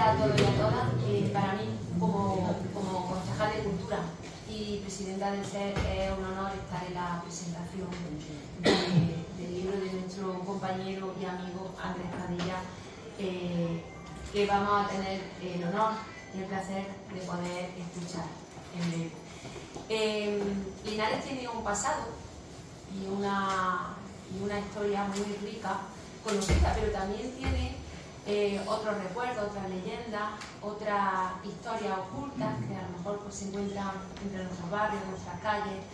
tardes a todos y a todas. Para mí, como concejal de Cultura y presidenta del SER, es un honor estar en la presentación del libro de nuestro compañero y amigo Andrés Padilla, que vamos a tener el honor y el placer de poder escuchar en breve. Linares tiene un pasado y una historia muy rica, conocida, pero también tiene otros recuerdos, otras leyendas, otras historias ocultas que a lo mejor pues, se encuentran entre nuestros barrios, en nuestras calles,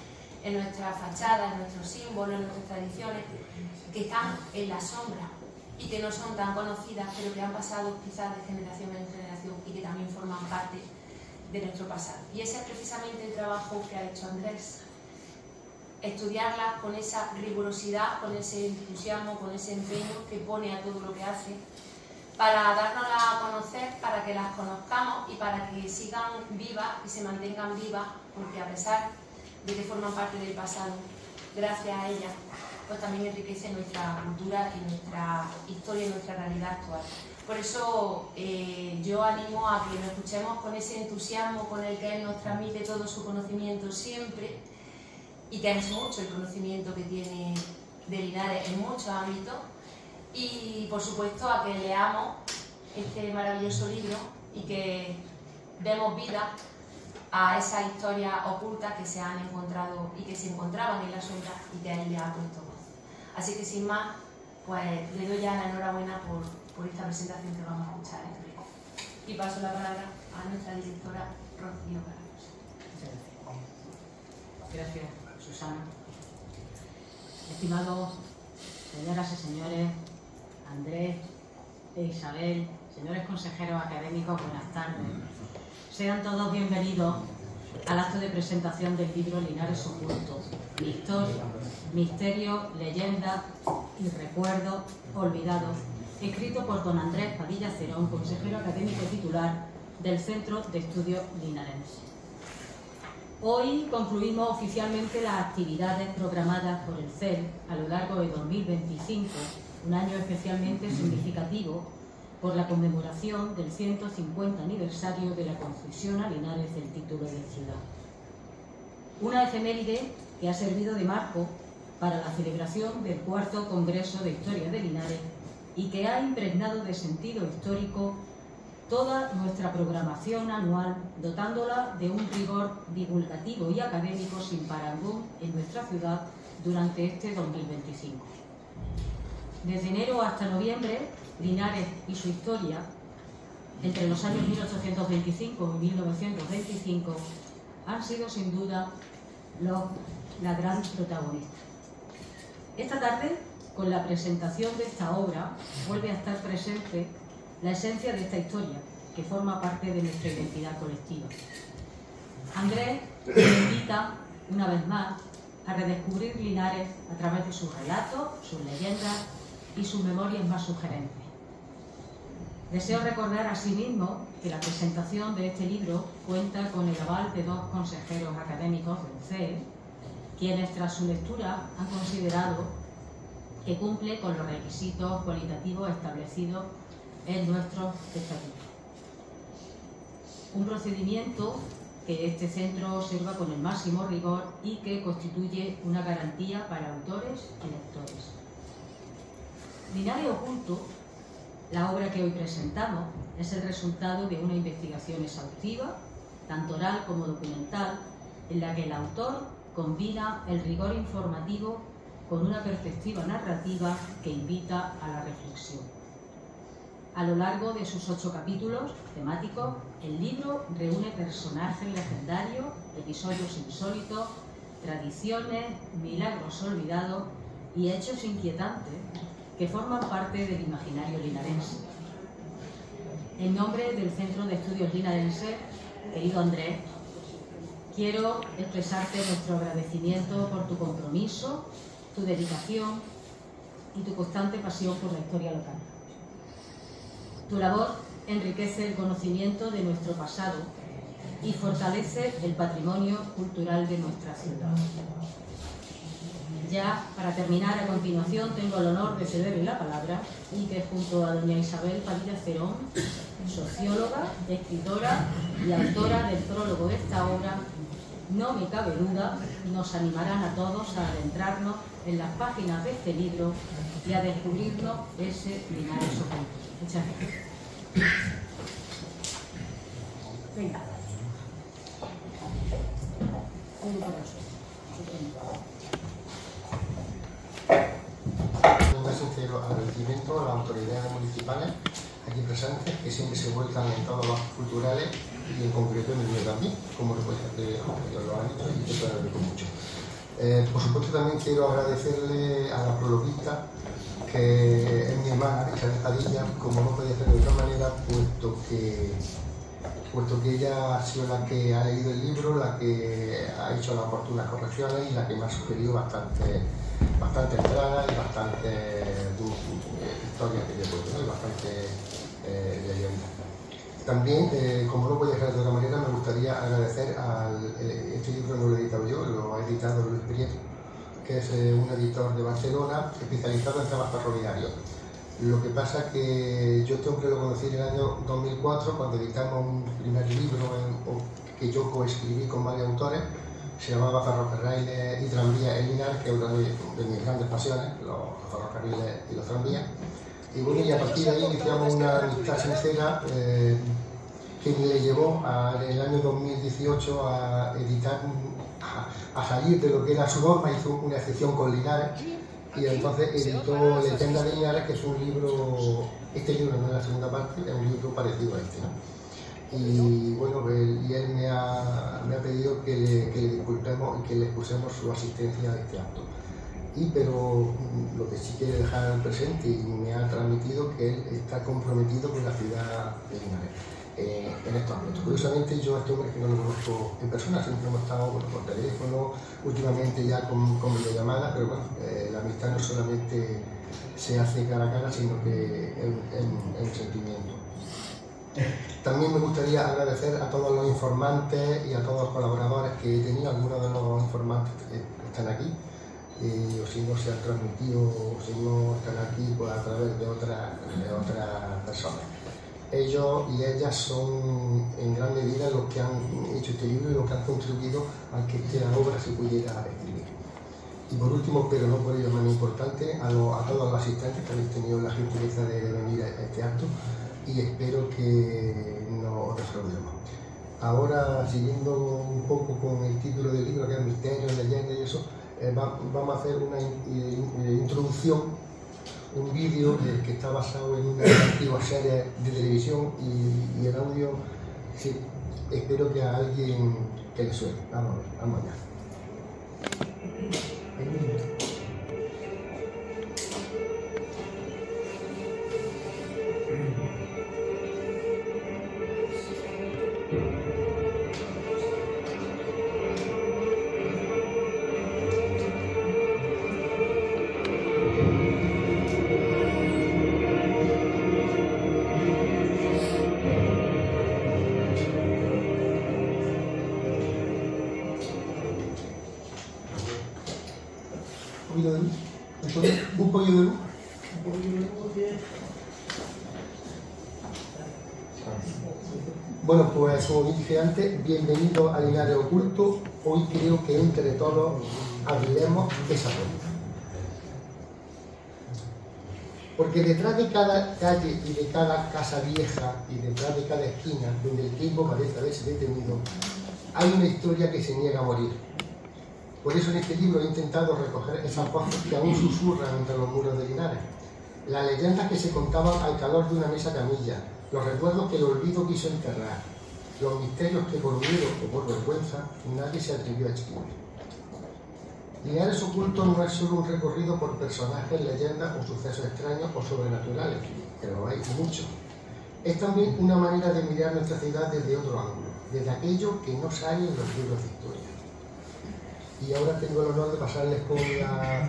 en nuestras fachadas, en nuestros símbolos, en nuestras tradiciones, que están en la sombra y que no son tan conocidas, pero que han pasado quizás de generación en generación y que también forman parte de nuestro pasado. Y ese es precisamente el trabajo que ha hecho Andrés. Estudiarlas con esa rigurosidad, con ese entusiasmo, con ese empeño que pone a todo lo que hace, para dárnoslas a conocer, para que las conozcamos y para que sigan vivas y se mantengan vivas, porque a pesar de que forman parte del pasado, gracias a ellas, pues también enriquece nuestra cultura y nuestra historia y nuestra realidad actual. Por eso yo animo a que nos escuchemos con ese entusiasmo con el que él nos transmite todo su conocimiento siempre, y que es mucho el conocimiento que tiene de Linares en muchos ámbitos, y por supuesto a que leamos este maravilloso libro y que demos vida a esas historias ocultas que se han encontrado y que se encontraban en la sombra y que él le ha puesto voz. Así que sin más, pues le doy ya la enhorabuena por esta presentación que vamos a escuchar en breve. Y paso la palabra a nuestra directora Rocío Carlos. Gracias, Susana. Estimados señoras y señores, Andrés e Isabel, señores consejeros académicos, buenas tardes. Sean todos bienvenidos al acto de presentación del libro Linares Ocultos, Historia, Misterio, Leyenda y Recuerdos Olvidados, escrito por don Andrés Padilla Cerón, consejero académico titular del Centro de Estudios Linarenses. Hoy concluimos oficialmente las actividades programadas por el CEL a lo largo de 2025, un año especialmente significativo por la conmemoración del 150 aniversario de la concesión a Linares del título de ciudad. Una efeméride que ha servido de marco para la celebración del cuarto Congreso de Historia de Linares y que ha impregnado de sentido histórico toda nuestra programación anual, dotándola de un rigor divulgativo y académico sin parangón en nuestra ciudad durante este 2025. Desde enero hasta noviembre, Linares y su historia, entre los años 1825 y 1925, han sido sin duda la gran protagonista. Esta tarde, con la presentación de esta obra, vuelve a estar presente la esencia de esta historia, que forma parte de nuestra identidad colectiva. Andrés nos invita, una vez más, a redescubrir Linares a través de sus relatos, sus leyendas y sus memorias más sugerentes. Deseo recordar asimismo que la presentación de este libro cuenta con el aval de dos consejeros académicos del CEL, quienes tras su lectura han considerado que cumple con los requisitos cualitativos establecidos en nuestros estatutos. Un procedimiento que este centro observa con el máximo rigor y que constituye una garantía para autores y lectores. Linares Oculto, la obra que hoy presentamos, es el resultado de una investigación exhaustiva, tanto oral como documental, en la que el autor combina el rigor informativo con una perspectiva narrativa que invita a la reflexión. A lo largo de sus 8 capítulos temáticos, el libro reúne personajes legendarios, episodios insólitos, tradiciones, milagros olvidados y hechos inquietantes que forman parte del imaginario linarense. En nombre del Centro de Estudios Linarenses, querido Andrés, quiero expresarte nuestro agradecimiento por tu compromiso, tu dedicación y tu constante pasión por la historia local. Tu labor enriquece el conocimiento de nuestro pasado y fortalece el patrimonio cultural de nuestra ciudad. ya, para terminar, a continuación, tengo el honor de cederle la palabra y que junto a doña Isabel Padilla Cerón, socióloga, escritora y autora del prólogo de esta obra, no me cabe duda, nos animarán a todos a adentrarnos en las páginas de este libro y a descubrirnos ese Linares oculto. Muchas gracias. Venga. Un sincero agradecimiento a las autoridades municipales aquí presentes, que siempre se vuelcan en todos los culturales y en concreto en el mío también, como lo han dicho y yo te lo agradezco mucho. Por supuesto también quiero agradecerle a la prologuista, que es mi hermana, Isabel Padilla, como no podía ser de otra manera, puesto que ella ha sido la que ha leído el libro, la que ha hecho las oportunas correcciones y la que me ha sugerido bastante entradas y bastante historias que yo he puesto, y bastante leyendas. También, como no podía ser de otra manera, me gustaría agradecer este libro no lo he editado yo, lo ha editado Luis Prieto, que es un editor de Barcelona especializado en temas ferroviarios. Lo que pasa es que yo este hombre lo conocí en el año 2004 cuando editamos un primer libro que yo coescribí con varios autores, se llamaba Ferrocarriles y Tranvías en Linares, que es una de mis grandes pasiones, los ferrocarriles y los tranvías. Y bueno, y a partir de ahí iniciamos una amistad sincera que me llevó en el año 2018 a editar, a salir de lo que era su norma, hizo una excepción con Linares. Y entonces editó Leyendas de Linares, que es un libro, este libro no es la segunda parte, es un libro parecido a este, ¿no? Y bueno, y él me ha pedido que le disculpemos y que le excusemos su asistencia a este acto. Pero lo que sí quiere dejar presente y me ha transmitido que él está comprometido con la ciudad de Linares en estos aspectos. Curiosamente, yo a este hombre que no lo conozco en persona, siempre hemos estado por teléfono, últimamente ya con videollamadas, pero bueno, la amistad no solamente se hace cara a cara, sino que es un sentimiento. También me gustaría agradecer a todos los informantes y a todos los colaboradores que he tenido. Algunos de los informantes están aquí, o si no se han transmitido, o si no están aquí pues a través de otras personas. Ellos y ellas son en gran medida los que han hecho este libro y los que han contribuido a que esta obra se pudiera escribir. Y por último, pero no por ello menos importante, a todos los asistentes que habéis tenido la gentileza de venir a este acto, y espero que no os defraudemos. Ahora, siguiendo un poco con el título del libro, que es Misterio, Leyenda y eso, vamos a hacer una introducción, un vídeo que está basado en una antigua serie de televisión y el audio, sí, espero que a alguien que le suene. Vamos a ver, vamos allá. Un poquito de luz. Bueno, pues como dije antes, bienvenido a Linares Oculto. Hoy creo que entre todos abriremos esa puerta. Porque detrás de cada calle y de cada casa vieja y detrás de cada esquina donde el tiempo parece haberse detenido, hay una historia que se niega a morir. Por eso en este libro he intentado recoger esas voces que aún susurran entre los muros de Linares, las leyendas que se contaban al calor de una mesa camilla, los recuerdos que el olvido quiso enterrar, los misterios que por miedo o por vergüenza nadie se atrevió a escribir. Linares Oculto no es solo un recorrido por personajes, leyendas o sucesos extraños o sobrenaturales, que lo hay mucho. Es también una manera de mirar nuestra ciudad desde otro ángulo, desde aquello que no sale en los libros de historia. Y ahora tengo el honor de pasarles con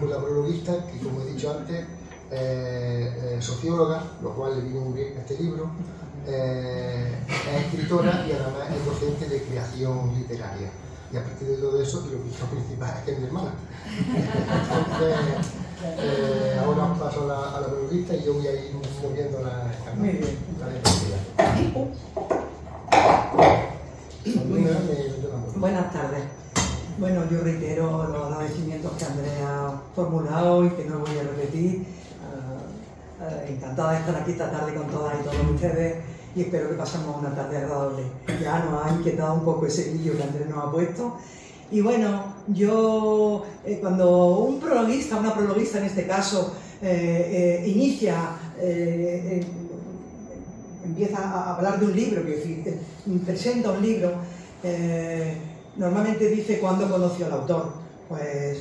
la prologuista, que como he dicho antes, es socióloga, lo cual le viene muy bien a este libro, es escritora y además es docente de creación literaria. y a partir de todo eso, lo principal es que es mi hermana. Entonces, ahora os paso a la periodista y yo voy a ir moviendo la Buenas tardes. Bueno, yo reitero los agradecimientos que Andrés ha formulado y que no voy a repetir. Encantada de estar aquí esta tarde con todas y todos ustedes y espero que pasemos una tarde agradable. Ya nos ha inquietado un poco ese vídeo que Andrés nos ha puesto. Y bueno, yo cuando un prologuista, una prologuista en este caso, empieza a hablar de un libro, que presenta un libro, normalmente dice cuándo conoció al autor. Pues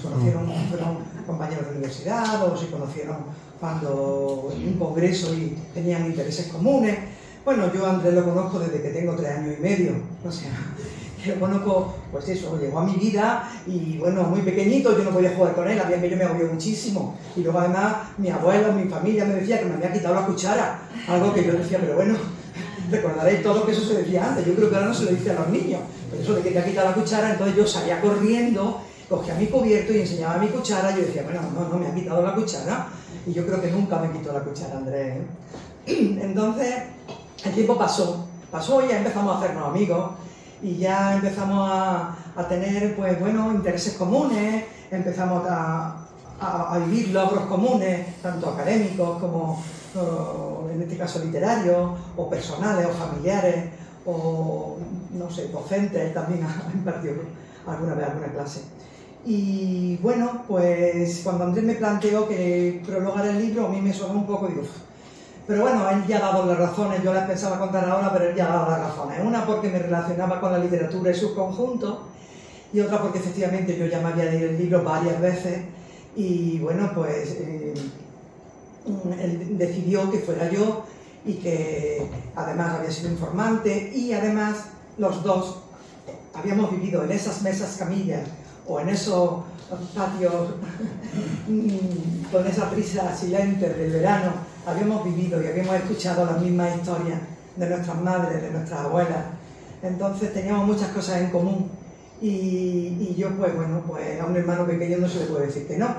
conocieron, fueron compañeros de universidad o se conocieron cuando en un congreso y tenían intereses comunes. Bueno, yo a Andrés lo conozco desde que tengo 3 años y medio, o sea, lo conozco, pues eso, llegó a mi vida y bueno, muy pequeñito, yo no podía jugar con él, había que yo me agobió muchísimo. Y luego además mi abuelo, mi familia me decía que me había quitado la cuchara, algo que yo decía, pero bueno, recordaréis todo que eso se decía antes, yo creo que ahora no se lo dice a los niños, pero eso de que te ha quitado la cuchara, entonces yo salía corriendo, cogía mi cubierto y enseñaba mi cuchara, y yo decía, bueno, no me ha quitado la cuchara, y yo creo que nunca me quitó la cuchara Andrés, ¿eh? Entonces, el tiempo pasó y ya empezamos a hacernos amigos, y ya empezamos a tener, pues bueno, intereses comunes, empezamos a vivir logros comunes, tanto académicos como, en este caso, literarios, o personales, o familiares, o, no sé, docentes, también ha impartido alguna vez alguna clase. Y bueno, pues cuando Andrés me planteó que prologara el libro, a mí me sonó un poco, digo, pero bueno, él ya ha dado las razones, yo las pensaba contar ahora, pero él ya ha dado las razones. Una porque me relacionaba con la literatura y sus conjuntos, y otra porque efectivamente yo ya me había leído el libro varias veces, y bueno, pues él decidió que fuera yo, y que además había sido informante, y además los dos habíamos vivido en esas mesas camillas, o en esos patios con esa prisa silente del verano, habíamos vivido y habíamos escuchado las mismas historias de nuestras madres, de nuestras abuelas. Entonces teníamos muchas cosas en común y yo, pues bueno, pues a un hermano pequeño no se le puede decir que no.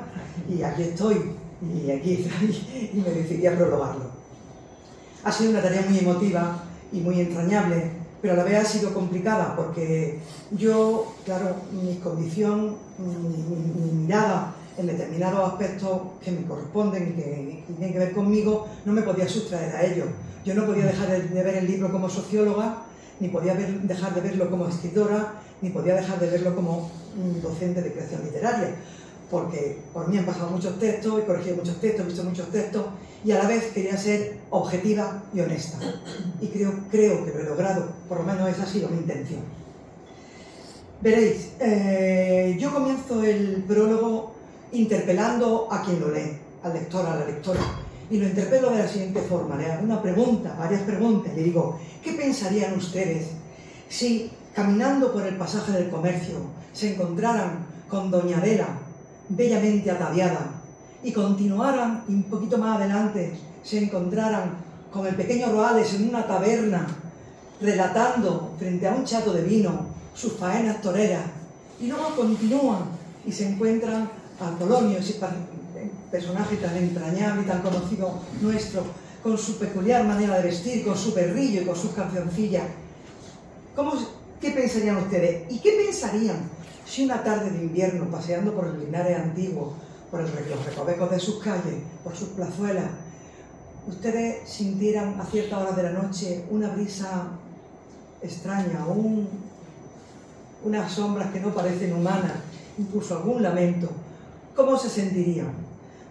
Y aquí estoy, y me decidí a prologarlo. Ha sido una tarea muy emotiva y muy entrañable, pero a la vez ha sido complicada porque yo, claro, mi condición, mi mirada en determinados aspectos que me corresponden y que tienen que ver conmigo, no me podía sustraer a ello. Yo no podía dejar de ver el libro como socióloga, ni podía dejar de verlo como escritora, ni podía dejar de verlo como docente de creación literaria, porque por mí han pasado muchos textos, he corregido muchos textos, he visto muchos textos, y a la vez quería ser objetiva y honesta. Y creo que lo he logrado, por lo menos esa ha sido mi intención. Veréis, yo comienzo el prólogo interpelando a quien lo lee, al lector, a la lectora, y lo interpelo de la siguiente forma, le hago una pregunta, varias preguntas, le digo, ¿qué pensarían ustedes si, caminando por el pasaje del Comercio, se encontraran con doña Adela, bellamente ataviada, y continuaran, y un poquito más adelante, se encontraran con el pequeño Roales en una taberna, relatando frente a un chato de vino sus faenas toreras, y luego continúan y se encuentran al Polonio, ese personaje tan entrañable y tan conocido nuestro, con su peculiar manera de vestir, con su perrillo y con sus cancioncillas. ¿Qué pensarían ustedes? ¿Y qué pensarían si una tarde de invierno, paseando por el Linares antiguo, por los recovecos de sus calles, por sus plazuelas, ustedes sintieran a cierta hora de la noche una brisa extraña, unas sombras que no parecen humanas, incluso algún lamento? ¿Cómo se sentirían?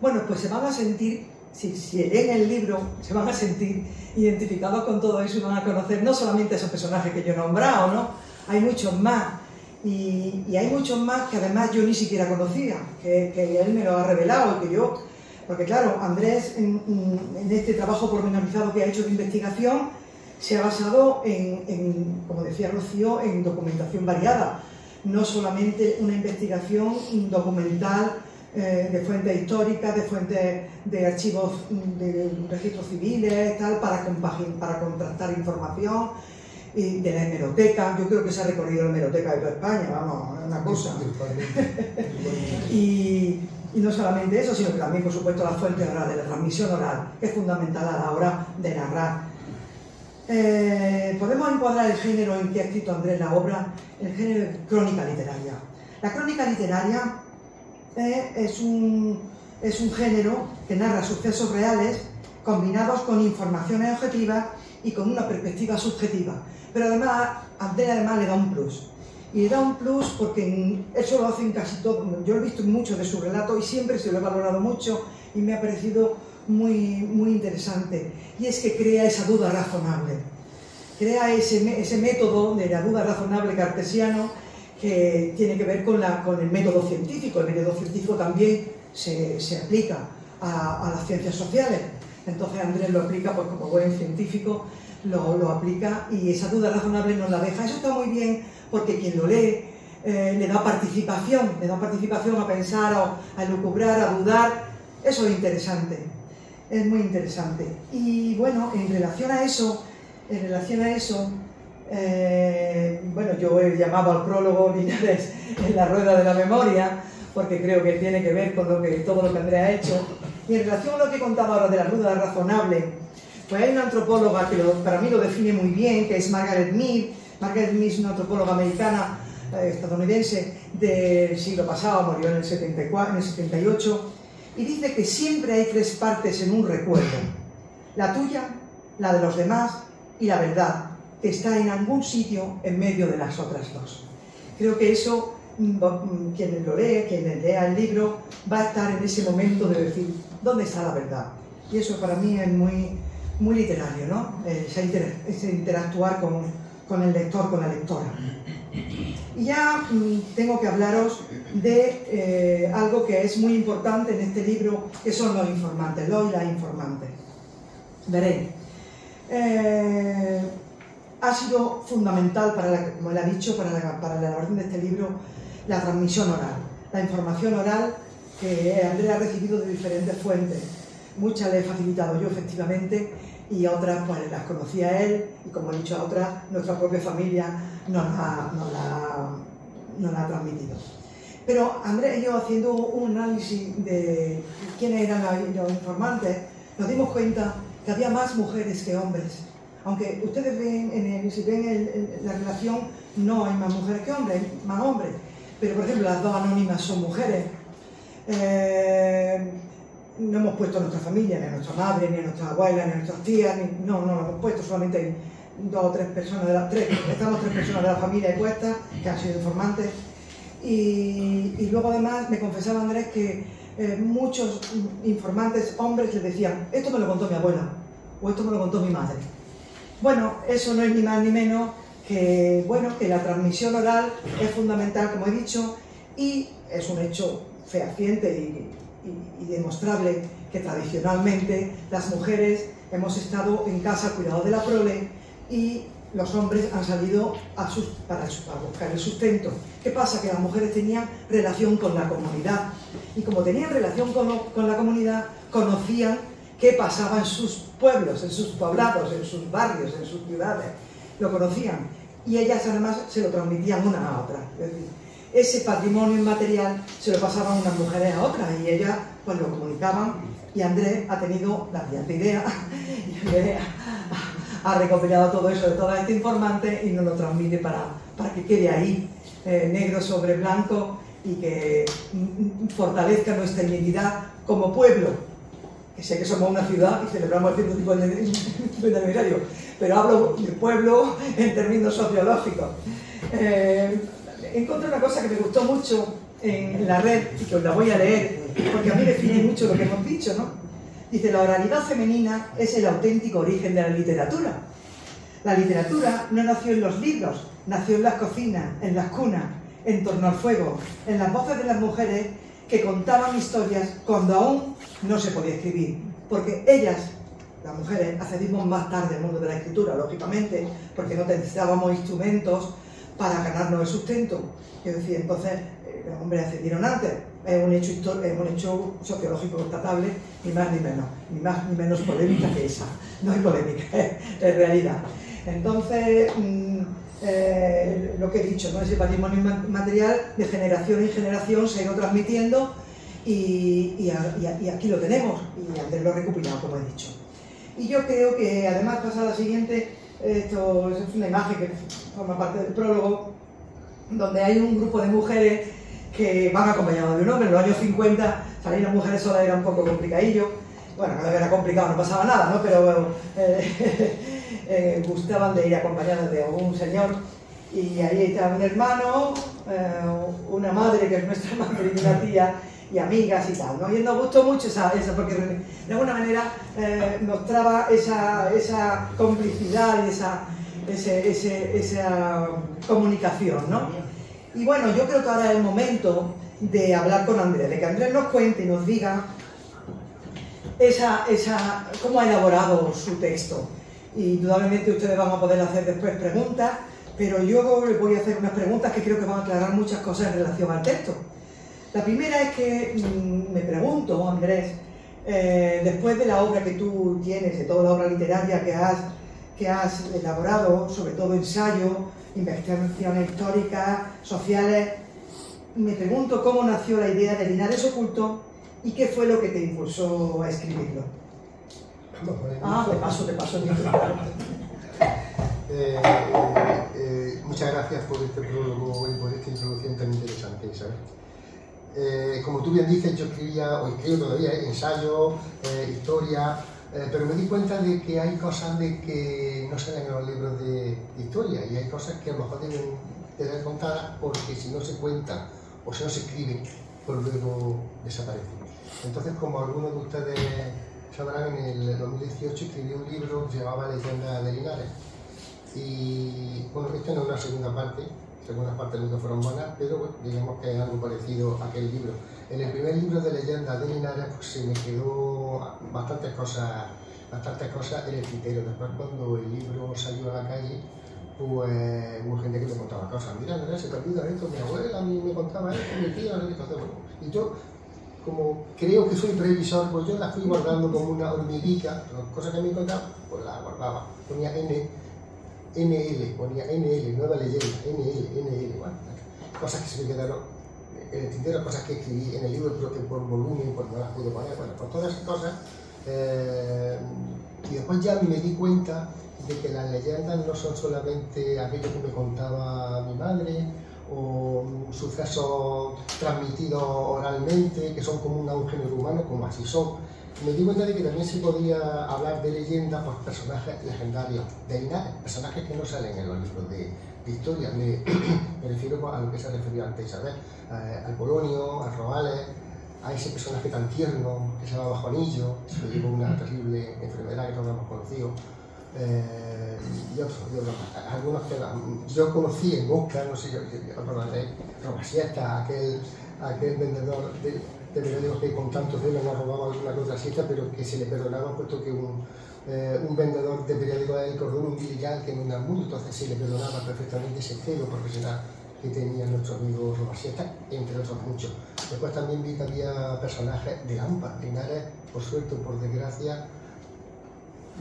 Bueno, pues se van a sentir, si leen el libro, se van a sentir identificados con todo eso y van a conocer no solamente esos personajes que yo he nombrado, ¿no? Hay muchos más. Y hay muchos más que además yo ni siquiera conocía, que él me lo ha revelado y que yo... Porque claro, Andrés, en este trabajo pormenorizado que ha hecho de investigación, se ha basado como decía Rocío, en documentación variada. No solamente una investigación documental de fuentes históricas, de fuentes de archivos de registros civiles, tal, para contrastar información. y de la hemeroteca. Yo creo que se ha recorrido la hemeroteca de toda España, vamos, es una cosa. Y no solamente eso, sino que también, por supuesto, la fuente oral, de la transmisión oral, que es fundamental a la hora de narrar. Podemos encuadrar el género en que ha escrito Andrés la obra, el género de crónica literaria. La crónica literaria es un género que narra sucesos reales combinados con informaciones objetivas y con una perspectiva subjetiva. Pero además, Andrés le da un plus. Y le da un plus porque eso lo hace en casi todo. Yo lo he visto en muchos de sus relatos y siempre se lo he valorado mucho y me ha parecido muy interesante. Y es que crea esa duda razonable. Crea ese método de la duda razonable cartesiano que tiene que ver con el método científico. El método científico también se aplica a las ciencias sociales. Entonces Andrés lo aplica, pues como buen científico, lo aplica y esa duda razonable nos la deja. Eso está muy bien porque quien lo lee le da participación a pensar, a elucubrar, a dudar. Eso es interesante, es muy interesante. Y bueno, en relación a eso, bueno, yo he llamado al prólogo Linares en la rueda de la memoria, porque creo que tiene que ver con todo lo que Andrés ha hecho. Y en relación a lo que contaba ahora de la duda razonable, pues hay una antropóloga que para mí lo define muy bien, que es Margaret Mead. Margaret Mead es una antropóloga americana, estadounidense, del siglo pasado, murió en el 78, y dice que siempre hay tres partes en un recuerdo: la tuya, la de los demás y la verdad, que está en algún sitio en medio de las otras dos. Creo que eso, quien lo lee, quien lea el libro, va a estar en ese momento de decir, ¿dónde está la verdad? Y eso para mí es muy literario, ¿no? Ese interactuar con el lector, con la lectora. Y ya tengo que hablaros de algo que es muy importante en este libro, que son los informantes, los y las informantes. Veréis. Ha sido fundamental, como él ha dicho, para la elaboración de este libro, la transmisión oral, la información oral que Andrés ha recibido de diferentes fuentes. Muchas le he facilitado yo, efectivamente, y otras pues las conocía él, y como he dicho, a otras nuestra propia familia nos la ha transmitido. Pero Andrés y yo, haciendo un análisis de quiénes eran los informantes, nos dimos cuenta que había más mujeres que hombres. Aunque ustedes ven, si ven la relación, no hay más mujeres que hombres, hay más hombres. Pero, por ejemplo, las dos anónimas son mujeres. No hemos puesto a nuestra familia, ni a nuestra madre, ni a nuestra abuela, ni a nuestras tías, no lo hemos puesto, solamente hay dos o tres personas estamos tres personas de la familia puestas, que han sido informantes. Y luego además me confesaba Andrés que muchos informantes hombres le decían, esto me lo contó mi abuela, o esto me lo contó mi madre. Bueno, eso no es ni más ni menos que, que la transmisión oral es fundamental, como he dicho, y es un hecho fehaciente y demostrable que tradicionalmente las mujeres hemos estado en casa al cuidado de la prole y los hombres han salido para buscar el sustento. ¿Qué pasa? Que las mujeres tenían relación con la comunidad y como tenían relación con la comunidad, conocían qué pasaba en sus pueblos, en sus poblados, en sus barrios, en sus ciudades. Lo conocían y ellas además se lo transmitían una a otra. Es decir, ese patrimonio inmaterial se lo pasaban unas mujeres a otras y ellas pues lo comunicaban, y Andrés ha tenido la brillante idea y Andrés ha recopilado todo eso de toda esta informante y nos lo transmite para que quede ahí negro sobre blanco y que fortalezca nuestra identidad como pueblo, que sé que somos una ciudad y celebramos el 150 aniversario, pero hablo del pueblo en términos sociológicos. Encontré una cosa que me gustó mucho en la red y que os la voy a leer porque a mí define mucho lo que hemos dicho, ¿no? Dice, la oralidad femenina es el auténtico origen de la literatura. La literatura no nació en los libros, nació en las cocinas, en las cunas, en torno al fuego, en las voces de las mujeres que contaban historias cuando aún no se podía escribir, porque ellas, las mujeres, accedimos más tarde al mundo de la escritura, lógicamente, porque no necesitábamos instrumentos para ganarnos el sustento. Es decir, entonces los hombres accedieron antes. Es un hecho sociológico constatable, ni más ni menos polémica que esa. No hay polémica, es realidad. Entonces, lo que he dicho, ¿no? Ese patrimonio material de generación en generación se ha ido transmitiendo y aquí lo tenemos, y Andrés lo ha recopilado, como he dicho. Y yo creo que además pasa a la siguiente, esto es una imagen que forma parte del prólogo, donde hay un grupo de mujeres que van acompañadas de un hombre. En los años 50 salir las mujeres solas era un poco complicadillo. Bueno, no era complicado, no pasaba nada, ¿no? Pero gustaban de ir acompañadas de algún señor. Y ahí está un hermano, una madre que es nuestra madre y una tía, y amigas y tal, ¿no? Y nos gustó mucho esa porque de alguna manera mostraba esa complicidad y esa comunicación, ¿no? Y bueno, yo creo que ahora es el momento de hablar con Andrés, de que Andrés nos cuente y nos diga cómo ha elaborado su texto. Y indudablemente ustedes van a poder hacer después preguntas, pero yo les voy a hacer unas preguntas que creo que van a aclarar muchas cosas en relación al texto. La primera es que me pregunto, Andrés, después de la obra que tú tienes, de toda la obra literaria que has elaborado, sobre todo ensayo, investigaciones históricas, sociales, me pregunto cómo nació la idea de Linares Oculto y qué fue lo que te impulsó a escribirlo. Te paso el micrófono. Muchas gracias por este prólogo y por esta introducción tan interesante, Isabel. Como tú bien dices, yo escribo todavía ensayo, historia, pero me di cuenta de que hay cosas de que no salen en los libros de historia, y hay cosas que a lo mejor deben tener contadas, porque si no se cuentan o si no se escriben, pues luego desaparecen. Entonces, como algunos de ustedes sabrán, en el 2018 escribí un libro que se llamaba Leyenda de Linares. Y bueno, esto no es una segunda parte, segundas partes nunca fueron buenas, pero bueno, digamos que es algo parecido a aquel libro. En el primer libro de Leyenda de Linares pues, se me quedó bastantes cosas en el tintero. Después, cuando el libro salió a la calle, pues hubo gente que me contaba cosas. Mira, Andrés, se te olvida esto, mi abuela a mí me contaba esto, mi tía, no sé qué cosa. Bueno, y yo, como creo que soy previsor, pues yo las fui guardando como una hormiguita, las cosas que me contaban, pues las guardaba. Ponía NL, ponía NL, nueva leyenda, NL, bueno, cosas que se me quedaron en el tintero, cosas que escribí en el libro, pero que por volumen pues no las pude poner, bueno, por todas esas cosas. Y después ya me di cuenta de que las leyendas no son solamente aquello que me contaba mi madre, o sucesos transmitidos oralmente, que son comunes a un género humano, como así son. Me di cuenta de que también se podía hablar de leyendas por personajes legendarios de Linares, personajes que no salen en los libros de historia. Me refiero a lo que se refirió antes Isabel, al Polonio, al Robales, a ese personaje tan tierno que se llamaba Juanillo, que llevó una terrible enfermedad que todos hemos conocido, y otros más. Algunos que yo conocí en Mosca, no sé, Robasiesta, aquel vendedor de periódicos que con tantos celos nos robaba alguna otra siesta, pero que se le perdonaba, puesto que un vendedor de periódicos era el cordón umbilical que no era mundo, entonces se le perdonaba perfectamente ese celo profesional que tenía nuestro amigo Robasiesta, entre otros muchos. Después también vi que había personajes de Lampa. Linares, por suerte o por desgracia,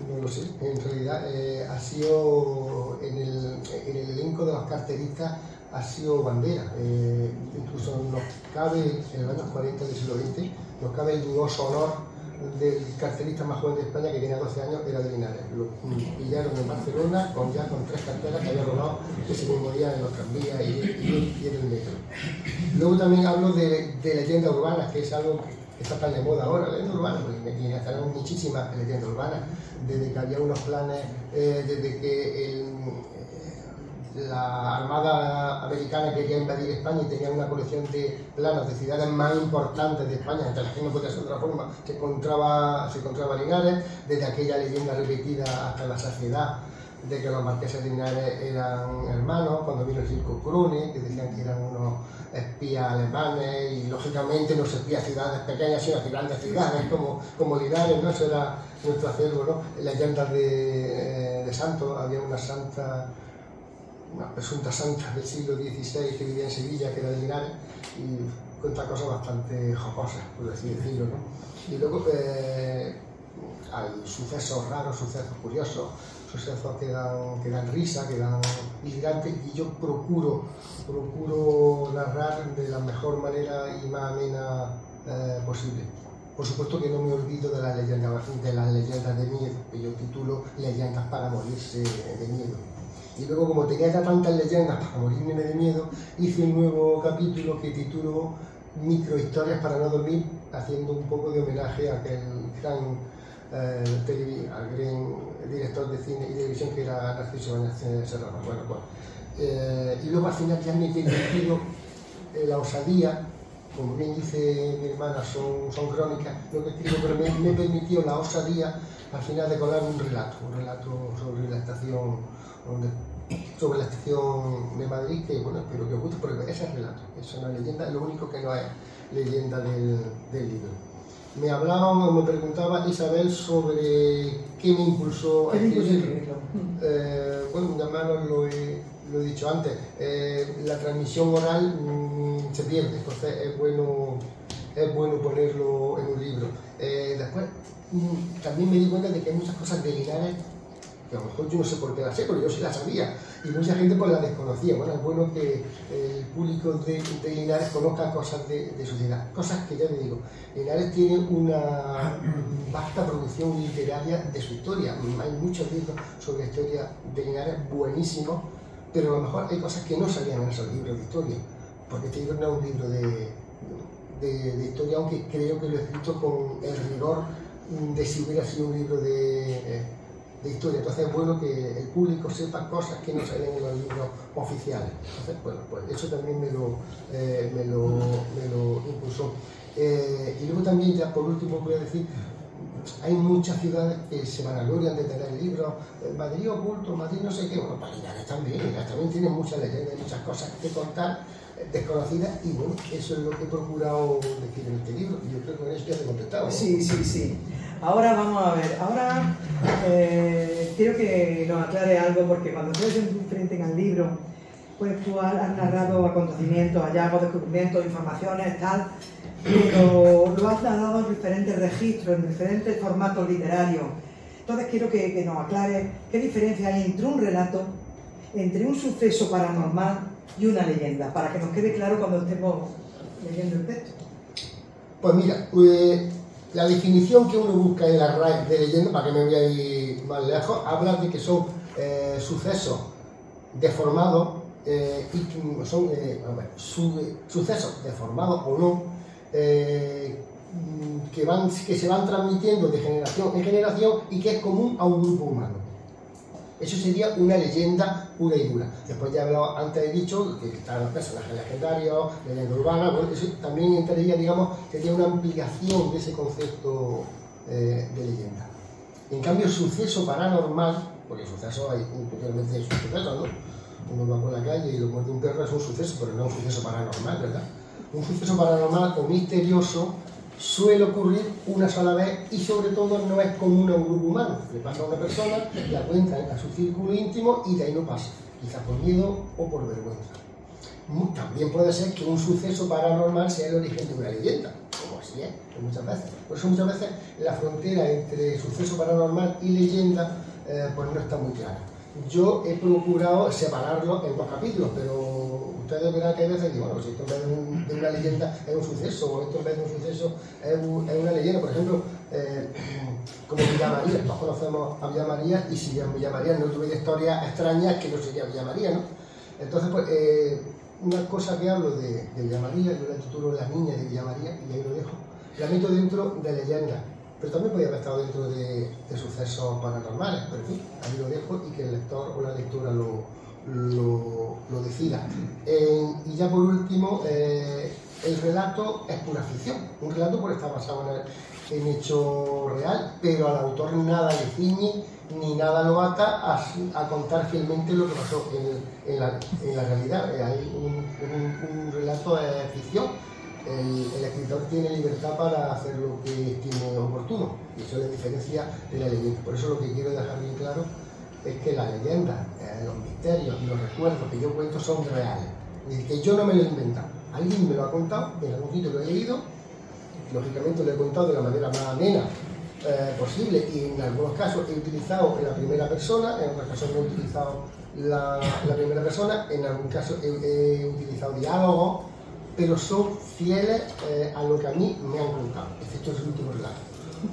no lo sé, en realidad ha sido en el elenco de los carteristas ha sido bandera. Incluso nos cabe, en los años 40 del siglo XX, nos cabe el dudoso honor del cartelista más joven de España, que tenía 12 años, era de Linares. Lo pillaron en Barcelona con 3 carteras que había robado, que se movían en los tranvías y en el metro. Luego también hablo de leyendas urbanas, que es algo que está tan de moda ahora, leyendas urbanas, porque tenemos muchísimas leyendas urbanas, desde que había unos planes, desde que la Armada Americana quería invadir España y tenía una colección de planos de ciudades más importantes de España, entre las que no podía ser de otra forma, se encontraba Linares, desde aquella leyenda repetida hasta la saciedad de que los marqueses de Linares eran hermanos, cuando vino el circo Krone, que decían que eran unos espías alemanes, y lógicamente no se espía ciudades pequeñas, sino grandes ciudades como Linares, ¿no? Eso era nuestro acervo, ¿no? Leyendas de santos, había una presunta santa del siglo XVI que vivía en Sevilla, que era de Linares, y cuenta cosas bastante jocosas, por así decirlo, ¿no? Y luego hay sucesos raros, sucesos curiosos, sucesos que dan risa, que dan hilirantes, y yo procuro narrar de la mejor manera y más amena posible. Por supuesto que no me olvido de las leyendas de miedo, que yo titulo Leyendas para morirse de miedo. Y luego, como tenía ya tantas leyendas para morirme de miedo, hice un nuevo capítulo que titulo Microhistorias para no dormir, haciendo un poco de homenaje a aquel gran director de cine y televisión que era Narciso Ibáñez Serrano. Bueno, y luego al final ya me he permitido la osadía, como bien dice mi hermana, son crónicas lo que escribo, pero me he permitido la osadía al final de colar un relato sobre la estación de Madrid, que bueno, espero que os guste, porque ese es relato, es una leyenda, lo único que no es leyenda del libro. Me preguntaba Isabel sobre qué me impulsó a escribirlo. Bueno, ya más lo he dicho antes, la transmisión oral se pierde, entonces es bueno ponerlo en un libro. Después también me di cuenta de que hay muchas cosas de Linares que a lo mejor yo no sé por qué las sé, pero yo sí las sabía, y mucha gente pues las desconocía. Bueno, es bueno que el público de Linares conozca cosas de su ciudad, cosas que ya le digo, Linares tiene una vasta producción literaria de su historia, hay muchos libros sobre la historia de Linares buenísimos, pero a lo mejor hay cosas que no salían en esos libros de historia, porque este libro no es un libro de historia, aunque creo que lo he escrito con el rigor de si hubiera sido un libro de historia. Entonces es bueno que el público sepa cosas que no salen en los libros oficiales. Entonces, bueno, pues eso también me lo impulsó. Y luego también, ya por último, voy a decir, hay muchas ciudades que se vanaglorian de tener libros, Madrid oculto, Madrid no sé qué, bueno, pues Linares también tiene muchas leyendas, muchas cosas que contar, desconocidas, y bueno, eso es lo que he procurado decir en este libro, y yo creo que con eso ya te he contestado, ¿no? Sí. Ahora vamos a ver, quiero que nos aclare algo, porque cuando ustedes se enfrenten al libro, pues tú has narrado acontecimientos, hallazgos, descubrimientos, informaciones, tal, pero lo has narrado en diferentes registros, en diferentes formatos literarios. Entonces quiero que nos aclare qué diferencia hay entre un relato, entre un suceso paranormal y una leyenda, para que nos quede claro cuando estemos leyendo el texto. Pues mira, la definición que uno busca en la RAE de leyenda, para que me voy a ir más lejos, habla de que son sucesos deformados y son sucesos deformados o no, que se van transmitiendo de generación en generación y que es común a un grupo humano. Eso sería una leyenda pura y dura. Después ya he hablado, antes he dicho que están los personajes legendarios, leyenda urbana, bueno, eso también entraría, digamos, sería una ampliación de ese concepto de leyenda. En cambio, suceso paranormal, porque suceso hay puntualmente sucesos, ¿no? Uno va por la calle y lo muerde un perro, es un suceso, pero no un suceso paranormal, ¿verdad? Un suceso paranormal o misterioso suele ocurrir una sola vez y sobre todo no es común a un grupo humano. Le pasa a una persona, la cuenta a su círculo íntimo y de ahí no pasa, quizás por miedo o por vergüenza. También puede ser que un suceso paranormal sea el origen de una leyenda, como así es, muchas veces. Por eso muchas veces la frontera entre suceso paranormal y leyenda pues no está muy clara. Yo he procurado separarlo en dos capítulos, pero ustedes verán que hay veces que, bueno, si esto en vez de una leyenda es un suceso, o esto en vez de un suceso es una leyenda. Por ejemplo, como Villa María, todos conocemos a Villa María, y si en Villa María no tuviera historias extrañas, que no sería Villa María, ¿no? Entonces, pues, una cosa que hablo de Villa María, yo la titulo Las niñas de Villa María, y ahí lo dejo, la meto dentro de leyendas. Pero también podría haber estado dentro de sucesos paranormales, pero en fin, ahí lo dejo y que el lector o la lectora lo decida. Y ya por último, el relato es pura ficción. Un relato puede estar basado en hecho real, pero al autor nada le ciñe ni nada lo ata a contar fielmente lo que pasó en la realidad. Hay un relato de ficción. El escritor tiene libertad para hacer lo que estime oportuno, y eso es la diferencia de la leyenda. Por eso lo que quiero dejar bien claro es que las leyendas, los misterios y los recuerdos que yo cuento son reales, y que yo no me lo he inventado. Alguien me lo ha contado, en algún sitio lo he leído, lógicamente lo he contado de la manera más amena posible, y en algunos casos he utilizado en la primera persona, en otros casos no he utilizado la primera persona, en algún caso he utilizado diálogos, pero son fieles a lo que a mí me han contado, excepto el último relato.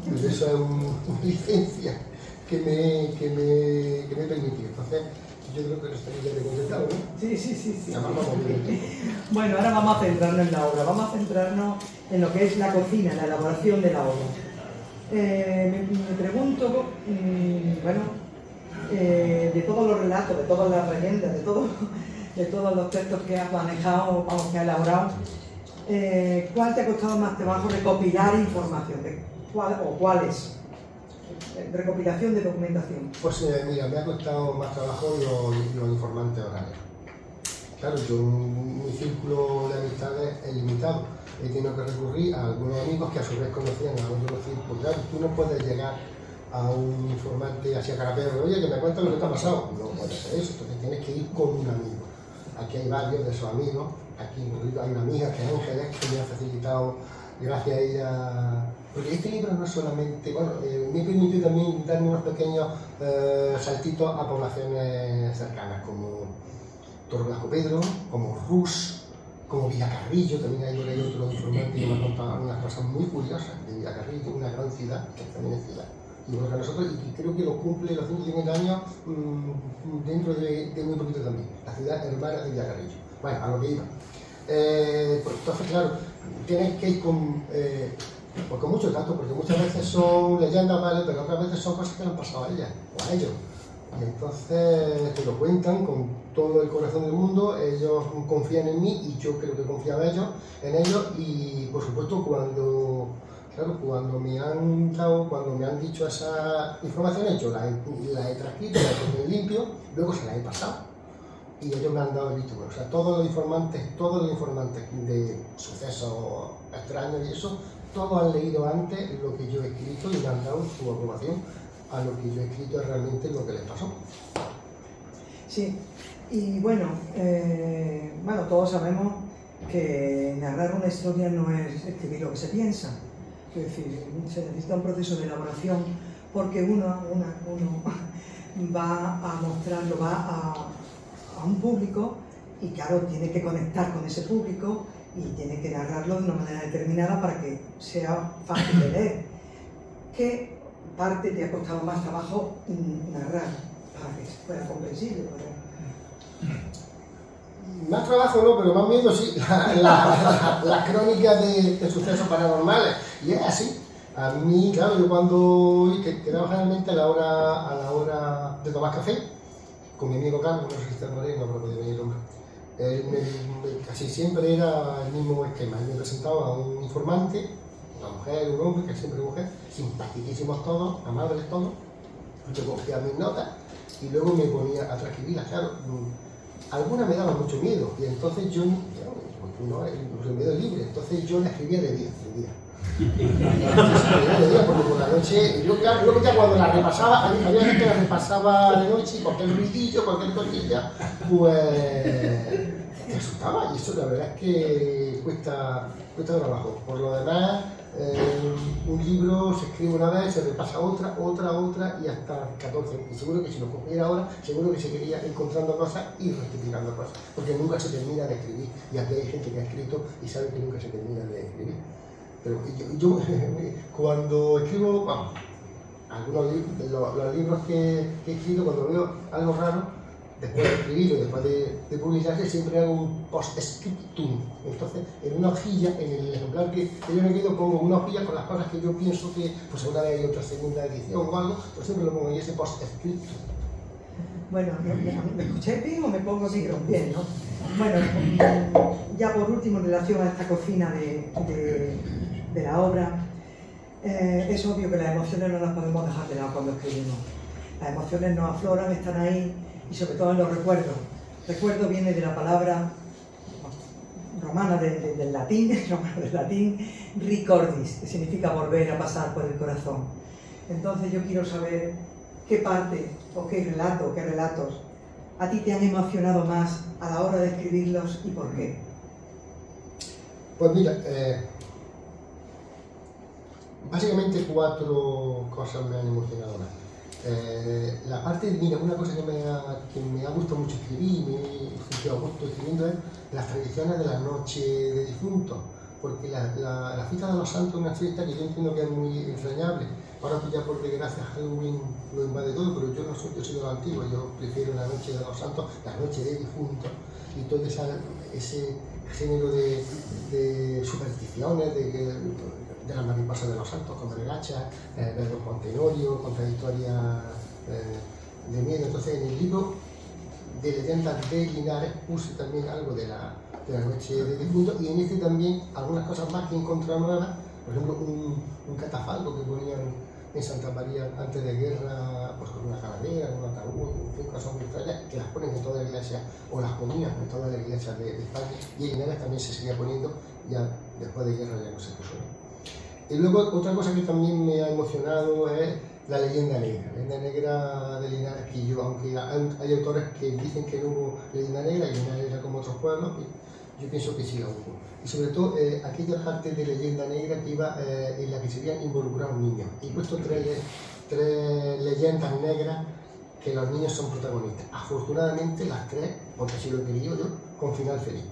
Pero eso es una licencia que me permitió. Entonces, yo creo que esto ya te he contestado, ¿no? Sí. Bueno, ahora vamos a centrarnos en la obra, vamos a centrarnos en lo que es la cocina, la elaboración de la obra. Me pregunto, bueno, de todos los relatos, de todas las leyendas, de todos los textos que has manejado, vamos, que has elaborado, ¿cuál te ha costado más trabajo recopilar información? ¿Cuáles? Recopilación de documentación. Pues mira, me ha costado más trabajo los informantes orales. Claro, mi círculo de amistades es limitado. He tenido que recurrir a algunos amigos que a su vez conocían a otros círculos. Claro, tú no puedes llegar a un informante así a carapeo, oye, que me cuenta lo que te ha pasado. No puedes hacer eso, entonces tienes que ir con un amigo. Aquí hay varios de esos amigos. Aquí hay una amiga que es Ángeles, que me ha facilitado, gracias a ella. Porque este libro no es solamente, bueno, me permitió también darme unos pequeños saltitos a poblaciones cercanas, como Torreblanco Pedro, como Rus, como Villacarrillo, también hay otro informante que me ha contado unas cosas muy curiosas de Villacarrillo, una gran ciudad, que también es ciudad. Y bueno, nosotros, y creo que lo cumple los 150 años dentro de muy poquito también, la ciudad hermana de Villacarrillo. Bueno, a lo que iba. Pues entonces, claro, tienes que ir con muchos datos, porque muchas veces son leyendas, ¿vale? Pero otras veces son cosas que le han pasado a ella o a ellos. Y entonces te lo cuentan con todo el corazón del mundo, ellos confían en mí y yo creo que confiaba en ellos, y por supuesto cuando me han dicho esas informaciones, yo las he transcrito, las he puesto en limpio, luego se las he pasado y ellos me han dado el visto bueno. O sea, todos los informantes de sucesos extraños y eso, todos han leído antes lo que yo he escrito y me han dado su aprobación a lo que yo he escrito, es realmente lo que les pasó. Sí, y bueno, todos sabemos que narrar una historia no es escribir lo que se piensa. Es decir, se necesita un proceso de elaboración porque uno va a mostrarlo, va a un público y claro, tiene que conectar con ese público y tiene que narrarlo de una manera determinada para que sea fácil de leer. ¿Qué parte te ha costado más trabajo narrar para que fuera comprensible? Más trabajo no, pero más miedo sí, las crónicas de sucesos paranormales. Y es así. A mí, claro, yo cuando quedaba generalmente a la hora de tomar café, con mi amigo Carlos, no sé si está por ahí, no creo que puede venir el hombre. Casi siempre era el mismo esquema. Él me presentaba a un informante, una mujer, un hombre, que siempre mujer, simpaticísimos todos, amables todos. Yo cogía mis notas y luego me ponía a transcribirlas, claro. Algunas me daban mucho miedo y entonces yo, el miedo es libre, entonces yo la escribía de día. Porque por la noche, yo ya cuando la repasaba, había gente que la repasaba de noche y cualquier ruidillo, cualquier cosilla, pues me asustaba, y eso la verdad es que cuesta trabajo. Por lo demás, un libro se escribe una vez, se repasa otra y hasta 14. Y seguro que si lo cogiera ahora, seguro que seguiría encontrando cosas y rectificando cosas, porque nunca se termina de escribir, y aquí hay gente que ha escrito y sabe que nunca se termina de escribir. Pero yo cuando escribo, algunos los libros que he escrito, cuando veo algo raro, después de escribirlo y después de publicarse, siempre hago un post-scriptum. Entonces, en una hojilla, en el ejemplar que yo no he escrito, pongo una hojilla con las cosas que yo pienso que, pues una vez hay otra segunda edición o algo, pues siempre lo pongo en ese post-scriptum. Bueno, ¿me escuché bien o me pongo micro? Bien, ¿no? Bueno, ya por último, en relación a esta cocina de la obra, es obvio que las emociones no las podemos dejar de lado cuando escribimos. Las emociones nos afloran, están ahí, y sobre todo en los recuerdos. Recuerdo viene de la palabra romana del latín, ricordis, que significa volver a pasar por el corazón. Entonces yo quiero saber qué parte o qué relatos a ti te han emocionado más a la hora de escribirlos y por qué. Pues mira, Básicamente 4 cosas me han emocionado más. La parte, mira, una cosa que me ha gustado mucho escribir y me he sentido a gusto escribiendo es las tradiciones de la noche de difuntos, porque la fiesta de los santos es una fiesta que yo entiendo que es muy entrañable. Ahora pues ya por desgracia Halloween lo invade todo, pero yo no soy, yo soy de los antiguos, yo prefiero la noche de los santos, la noche de difuntos y todo ese género de supersticiones, de las mariposas de los santos, con regachas, de los contenorios, contradictorias de miedo. Entonces en el libro de leyendas de Linares puse también algo de la noche de difuntos y en este también algunas cosas más que he encontrado nuevas, por ejemplo un catafalco que ponían en Santa María antes de guerra, pues con una calavera, un ataúd, en fin, cosas muy extrañas que las ponen en toda la iglesia o las ponían en toda la iglesia de España y en Linares también se seguía poniendo, ya después de guerra ya no se puso. Y luego otra cosa que también me ha emocionado es la leyenda negra. La leyenda negra de Linares, que yo, aunque hay autores que dicen que no hubo leyenda negra y Linares era como otros pueblos, yo pienso que sí hubo. Y sobre todo aquella parte de leyenda negra que iba en la que se habían involucrado niños. Y he puesto tres leyendas negras que los niños son protagonistas. Afortunadamente las 3, porque así lo he querido yo, con final feliz.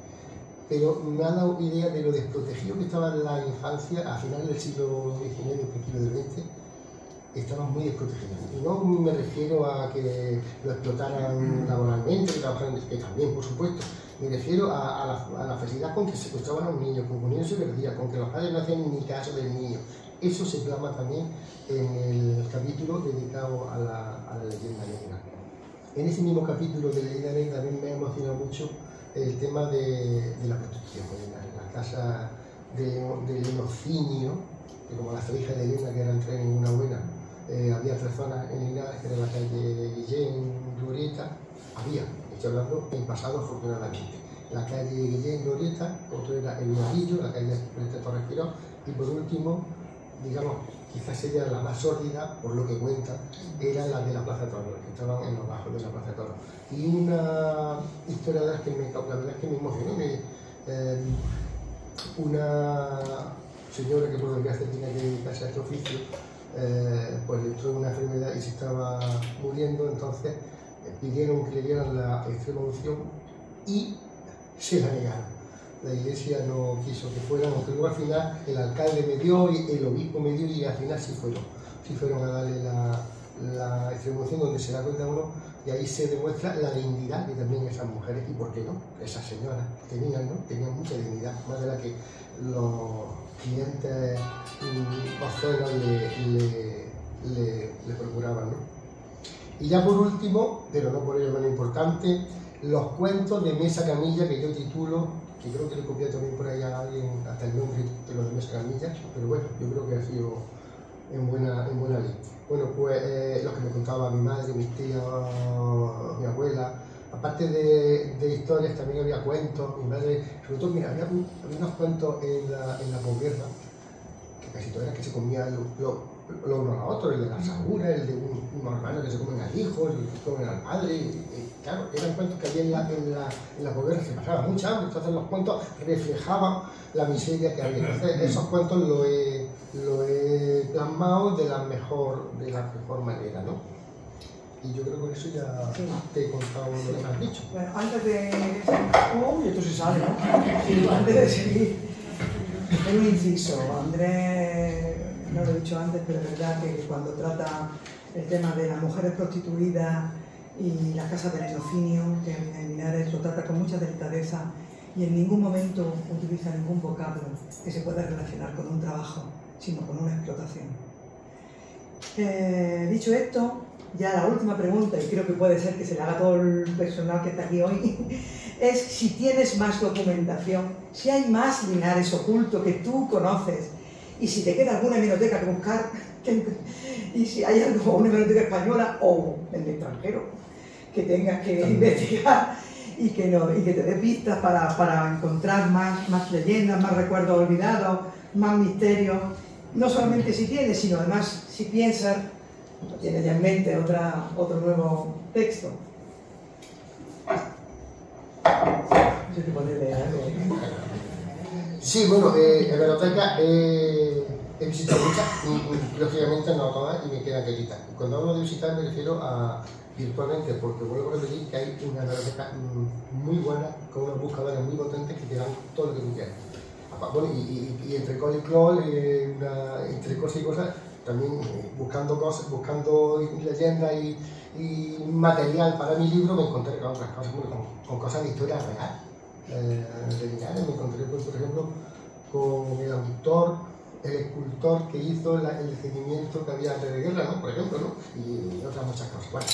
Pero me ha dado idea de lo desprotegido que estaba la infancia a finales del siglo XIX y principios del XX. Estaban muy desprotegidos. Y no me refiero a que lo explotaran laboralmente, que también, por supuesto. Me refiero a la facilidad con que secuestraban a un niño, con que un niño se perdía, con que los padres no hacían ni caso del niño. Eso se plasma también en el capítulo dedicado a la leyenda negra. En ese mismo capítulo de leyenda negra también me ha emocionado mucho el tema de la prostitución. En la casa de Lenocinio, que como las 3 hijas de Elena, que eran 3 ninguna buena, había 3 zonas en Linares, que era la calle Guillén, Glorieta, había, estoy hablando en pasado afortunadamente, la calle Guillén, Glorieta, otro era el Navillo, la calle Torres Quirós, y por último, digamos, quizás sería la más sórdida, por lo que cuenta, era la de la Plaza de Toros, que estaban en los bajos de la Plaza de Toros. Y una historia de las que la verdad es que me emocionó, una señora que por desgracia tenía que dedicarse a este oficio, pues le entró una enfermedad y se estaba muriendo, entonces pidieron que le dieran la extrema unción y se la negaron. La iglesia no quiso que fueran, aunque luego al final el alcalde me dio y el obispo me dio y al final sí fueron a darle la extrema unción, donde se da cuenta uno y ahí se demuestra la dignidad que también esas mujeres, y por qué no, esas señoras tenían mucha dignidad, más de la que los clientes obscenos le procuraban, ¿no? Y ya por último, pero no por ello menos importante, los cuentos de Mesa Camilla, que yo titulo, que creo que le copié también por ahí a alguien hasta el nombre de los de Mesa Camilla, pero bueno, yo creo que ha sido en buena ley. Bueno, pues los que me contaba mi madre, mis tías, mi abuela, aparte de historias también había cuentos. Mi madre, sobre todo, mira, había unos cuentos en la posguerra, que casi todos eran que se comían los unos a otros, el de la sagura, el de unos hermanos que se comen al hijo, el que comen al padre, y claro, eran cuentos que había en la posguerra, se pasaba mucha hambre, entonces los cuentos reflejaban la miseria que había. Entonces esos cuentos lo he plasmado de la mejor manera, ¿no? Y yo creo que con eso ya te he contado lo que me has dicho. Bueno, antes de... y esto se sale, ¿no? Sí, antes de seguir, un inciso. Andrés, no lo he dicho antes, pero es verdad que cuando trata el tema de las mujeres prostituidas y las casas de Lenocinio, que en Linares lo trata con mucha delicadeza y en ningún momento utiliza ningún vocablo que se pueda relacionar con un trabajo, sino con una explotación. Dicho esto, ya la última pregunta, y creo que puede ser que se le haga a todo el personal que está aquí hoy, es si tienes más documentación, si hay más Linares oculto que tú conoces, y si te queda alguna hemeroteca que buscar, y si hay algo, una hemeroteca española o en el extranjero, que tengas que investigar y que te dé pistas para encontrar más leyendas, más recuerdos olvidados, más misterios. No solamente si tienes, sino además si piensas, tienes ya en mente otro nuevo texto. No sé si puedes leer algo. Sí, bueno, hemeroteca he visitado muchas, lógicamente no todas, y me quedan que visitar. Cuando hablo de visitar me refiero a virtualmente, porque vuelvo a repetir que hay una biblioteca muy buena, con unos buscadores muy potentes que te dan todo lo que tú quieras. Bueno, y entre col y clol, entre cosas y cosas, también buscando cosas, buscando leyendas y material para mi libro, me encontré con otras cosas, con cosas de historia real. De Linares, me encontré, por ejemplo, con el autor, el escultor que hizo el seguimiento que había antes de guerra, ¿no? Por ejemplo, ¿no? Y otras muchas cosas. Bueno,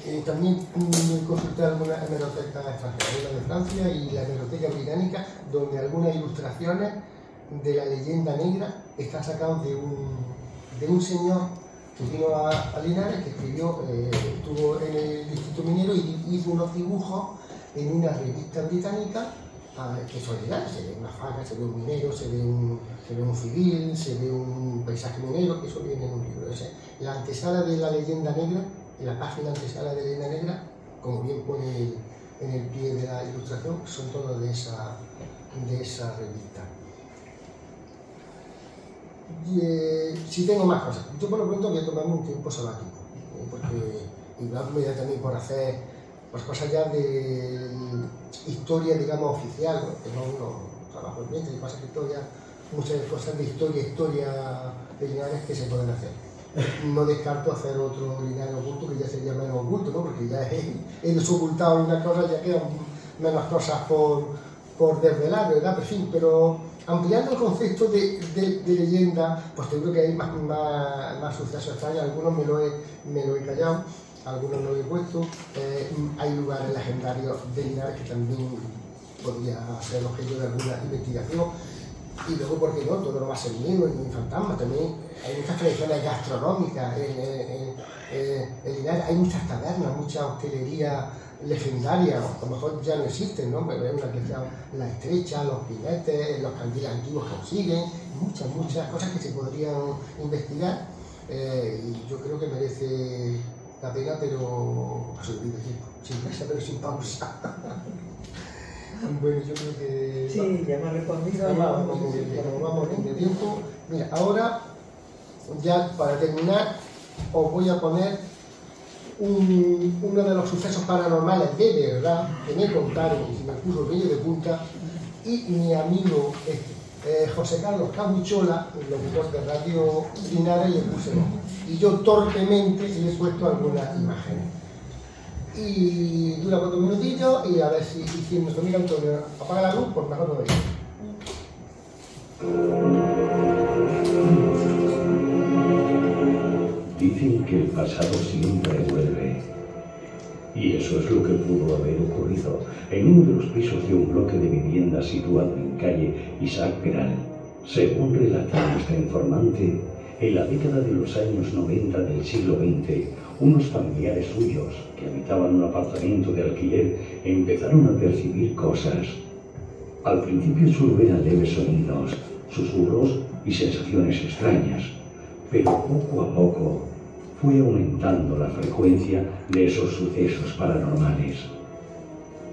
y también consulté alguna hemeroteca extranjera, la de Francia y la hemeroteca británica, donde algunas ilustraciones de la leyenda negra están sacadas de un señor que vino a Linares, que escribió, estuvo en el Distrito Minero y hizo unos dibujos en una revista británica que son Linares. Se ve una faca, se ve un minero, se ve un civil, se ve un paisaje minero, que eso viene en un libro. La antesala de la leyenda negra, la página antesala de la leyenda negra, como bien pone en el pie de la ilustración, son todos de esa revista. Si tengo más cosas, yo por lo pronto voy a tomarme un tiempo sabático, porque me da también por hacer cosas ya de historia, digamos, oficial, ¿no? Que no trabajo en mente, y pasa que todavía muchas cosas de historia de Linares que se pueden hacer. No descarto hacer otro Linares oculto, que ya sería menos oculto, ¿no? Porque ya he desocultado una cosa, ya quedan menos cosas por desvelar, ¿verdad? Pero, en fin, pero ampliando el concepto de leyenda, pues yo creo que hay más sucesos extraños. Algunos me lo he callado, algunos no lo he puesto. Hay lugares legendarios de Linares que también podría ser objeto de alguna investigación. Y luego, ¿por qué no? Todo no va a ser miedo ni fantasma. También hay muchas tradiciones gastronómicas en Linares. Hay muchas tabernas, mucha hostelería legendaria, a lo mejor ya no existen, ¿no? Una que sea La Estrecha, Los Pinetes, los candiles antiguos que aún siguen, muchas cosas que se podrían investigar, y yo creo que merece la pena, pero a su debido tiempo, sin prisa pero sin pausa. Bueno, yo creo que... Sí, ya me ha respondido. Vamos bien de tiempo. Mira, ahora, ya para terminar, os voy a poner uno de los sucesos paranormales de verdad que me contaron y me puso el vello de punta, y mi amigo José Carlos Cabuchola, el locutor de Radio Linares, le puse voz. Y yo torpemente le he puesto algunas imágenes. Y dura 4 minutillos, y a ver si nuestro amigo Antonio apaga la luz, pues mejor todavía. Dicen que el pasado siempre vuelve. Y eso es lo que pudo haber ocurrido en uno de los pisos de un bloque de viviendas situado en calle Isaac Peral. Según relata nuestra informante, en la década de los años 90 del siglo XX, unos familiares suyos que habitaban un apartamento de alquiler empezaron a percibir cosas. Al principio solo eran leves sonidos, susurros y sensaciones extrañas, pero poco a poco fue aumentando la frecuencia de esos sucesos paranormales.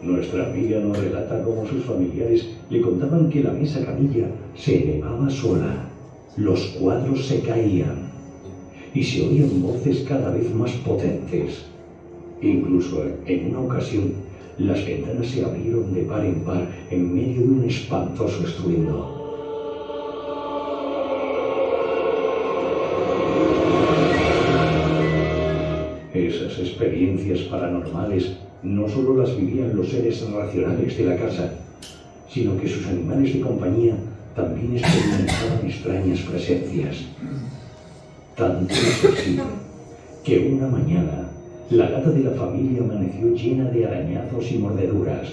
Nuestra amiga nos relata cómo sus familiares le contaban que la mesa camilla se elevaba sola, los cuadros se caían y se oían voces cada vez más potentes. Incluso en una ocasión, las ventanas se abrieron de par en par en medio de un espantoso estruendo. Esas experiencias paranormales no solo las vivían los seres racionales de la casa, sino que sus animales de compañía también experimentaban extrañas presencias. Tanto es así que una mañana la gata de la familia amaneció llena de arañazos y mordeduras,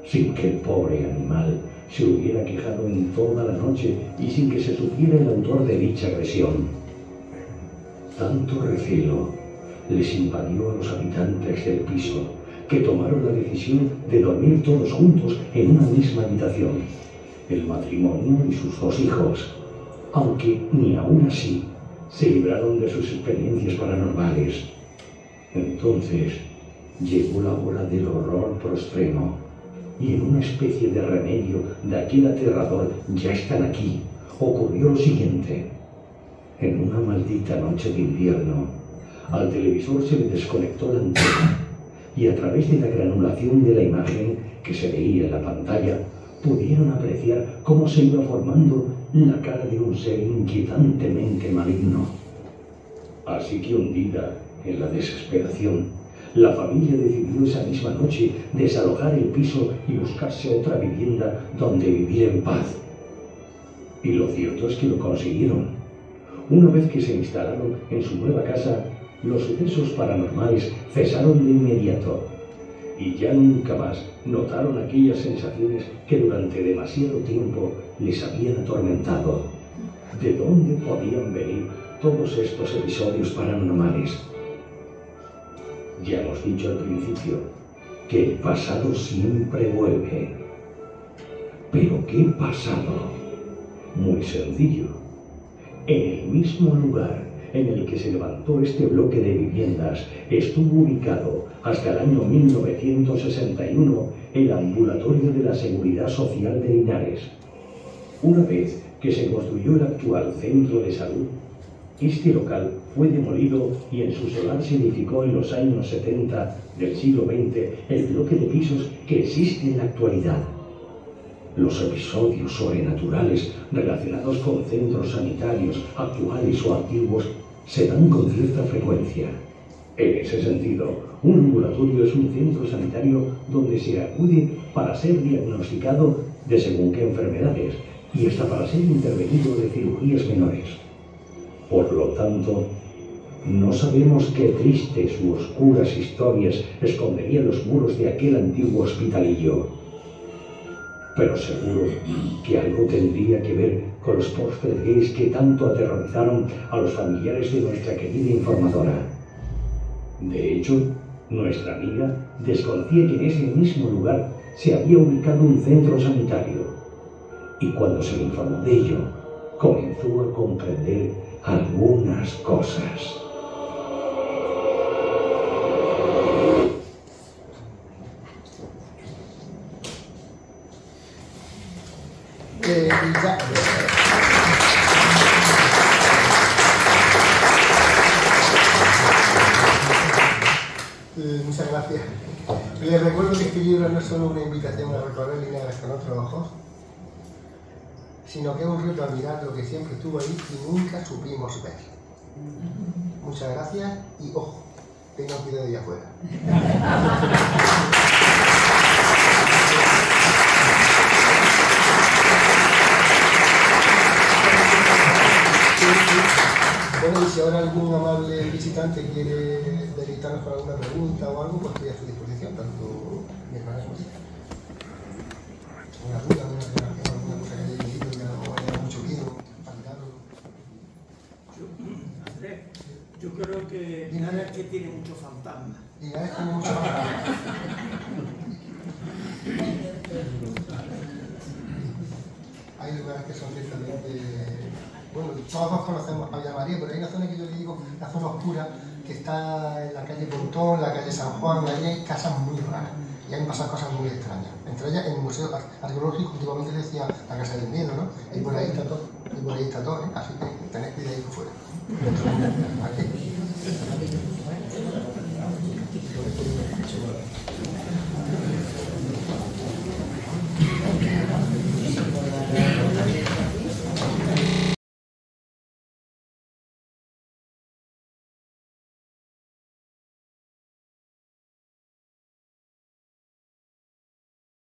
sin que el pobre animal se hubiera quejado en toda la noche y sin que se supiera el autor de dicha agresión. Tanto recelo les invadió a los habitantes del piso, que tomaron la decisión de dormir todos juntos en una misma habitación, el matrimonio y sus 2 hijos, aunque ni aún así se libraron de sus experiencias paranormales. Entonces llegó la hora del horror prostremo, y en una especie de remedio de aquel aterrador "ya están aquí", ocurrió lo siguiente. En una maldita noche de invierno, al televisor se le desconectó la antena y a través de la granulación de la imagen que se veía en la pantalla, pudieron apreciar cómo se iba formando la cara de un ser inquietantemente maligno. Así que, hundida en la desesperación, la familia decidió esa misma noche desalojar el piso y buscarse otra vivienda donde vivir en paz. Y lo cierto es que lo consiguieron. Una vez que se instalaron en su nueva casa, los sucesos paranormales cesaron de inmediato y ya nunca más notaron aquellas sensaciones que durante demasiado tiempo les habían atormentado. ¿De dónde podían venir todos estos episodios paranormales? Ya hemos dicho al principio que el pasado siempre vuelve. ¿Pero qué pasado? Muy sencillo. En el mismo lugar en el que se levantó este bloque de viviendas estuvo ubicado hasta el año 1961 el ambulatorio de la Seguridad Social de Linares. Una vez que se construyó el actual centro de salud, este local fue demolido y en su solar se edificó en los años 70 del siglo XX el bloque de pisos que existe en la actualidad. Los episodios sobrenaturales relacionados con centros sanitarios actuales o antiguos se dan con cierta frecuencia. En ese sentido, un ambulatorio es un centro sanitario donde se acude para ser diagnosticado de según qué enfermedades y hasta para ser intervenido de cirugías menores. Por lo tanto, no sabemos qué tristes u oscuras historias esconderían los muros de aquel antiguo hospitalillo. Pero seguro que algo tendría que ver con los pósters gays que tanto aterrorizaron a los familiares de nuestra querida informadora. De hecho, nuestra amiga desconocía que en ese mismo lugar se había ubicado un centro sanitario. Y cuando se le informó de ello, comenzó a comprender algunas cosas. Muchas gracias. Les recuerdo que este libro no es solo una invitación a recorrer Linares con otros ojos, sino que es un reto a mirar lo que siempre estuvo ahí y nunca supimos ver. Muchas gracias y ojo, tengan cuidado de allá afuera. Bueno, y si ahora algún amable visitante quiere deleitarnos con alguna pregunta o algo, pues estoy a su disposición, tanto mi hermana como ella. Una duda, una aclaración, alguna cosa que haya leído que no haya mucho quiero, Andrés, yo creo que Linares que tiene mucho fantasma. Linares tiene mucho fantasma. Hay lugares que son ciertamente... Bueno, todos conocemos a Villa María, pero hay una zona que yo le digo, la zona oscura, que está en la calle Pontón, la calle San Juan, ahí hay casas muy raras y ahí pasan cosas muy extrañas. Entre ellas, en el Museo Arqueológico, últimamente decía la Casa del Miedo, ¿no? Y por ahí está todo, ¿eh? Así que tened cuidado ahí fuera. ¿Vale?